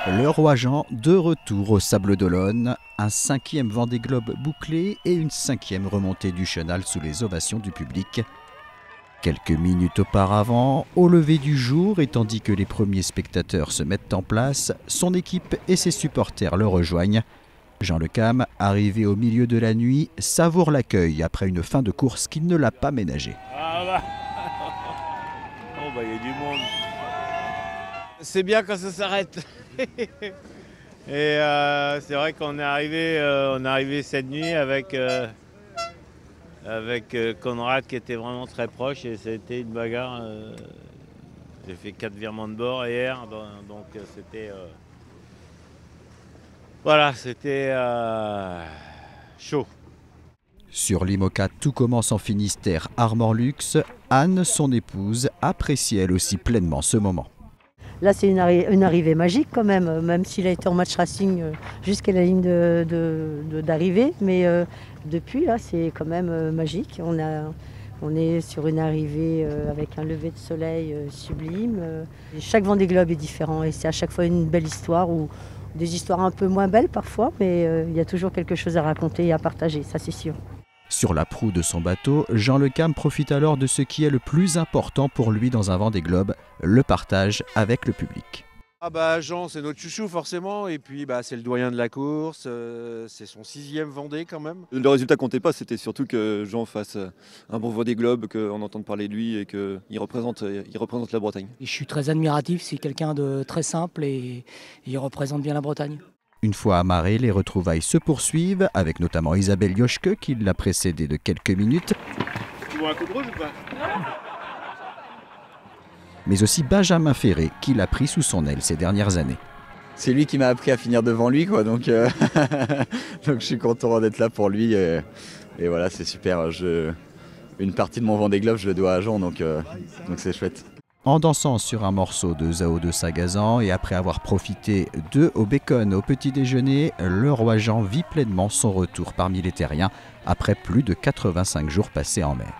Le Roi Jean de retour au Sables d'Olonne, un 5e Vendée Globe bouclé et une 5e remontée du Chenal sous les ovations du public. Quelques minutes auparavant, au lever du jour et tandis que les premiers spectateurs se mettent en place, son équipe et ses supporters le rejoignent. Jean Le Cam, arrivé au milieu de la nuit, savoure l'accueil après une fin de course qui ne l'a pas ménagé. Ah bah. Oh bah il y a du monde. C'est bien quand ça s'arrête. Et c'est vrai qu'on est arrivé cette nuit avec Conrad qui était vraiment très proche et c'était une bagarre. J'ai fait 4 virements de bord hier, donc c'était voilà, c'était chaud. Sur l'IMOCA, tout commence en Finistère, Armor-Luxe. Anne, son épouse, apprécie elle aussi pleinement ce moment. Là, c'est une arrivée magique quand même s'il a été en match racing jusqu'à la ligne d'arrivée. Mais depuis, là, c'est quand même magique. On est sur une arrivée avec un lever de soleil sublime. Chaque Vendée Globe est différent et c'est à chaque fois une belle histoire ou des histoires un peu moins belles parfois, mais il y a toujours quelque chose à raconter et à partager, ça c'est sûr. Sur la proue de son bateau, Jean Le Cam profite alors de ce qui est le plus important pour lui dans un Vendée Globe, le partage avec le public. Ah bah Jean, c'est notre chouchou forcément, et puis bah, c'est le doyen de la course, c'est son 6e Vendée quand même. Le résultat comptait pas, c'était surtout que Jean fasse un bon Vendée Globe, qu'on entende parler de lui et qu'il représente la Bretagne. Je suis très admiratif, c'est quelqu'un de très simple et il représente bien la Bretagne. Une fois amarré, les retrouvailles se poursuivent, avec notamment Isabelle Yoshke qui l'a précédé de quelques minutes. Tu vois un coup de rouge ou pas? Mais aussi Benjamin Ferré qui l'a pris sous son aile ces dernières années. C'est lui qui m'a appris à finir devant lui, quoi, donc je suis content d'être là pour lui et voilà, c'est super. Une partie de mon Vendée Globe, je le dois à Jean, donc c'est chouette. En dansant sur un morceau de Zao de Sagazan et après avoir profité d'œufs au bacon au petit déjeuner, le Roi Jean vit pleinement son retour parmi les terriens après plus de 85 jours passés en mer.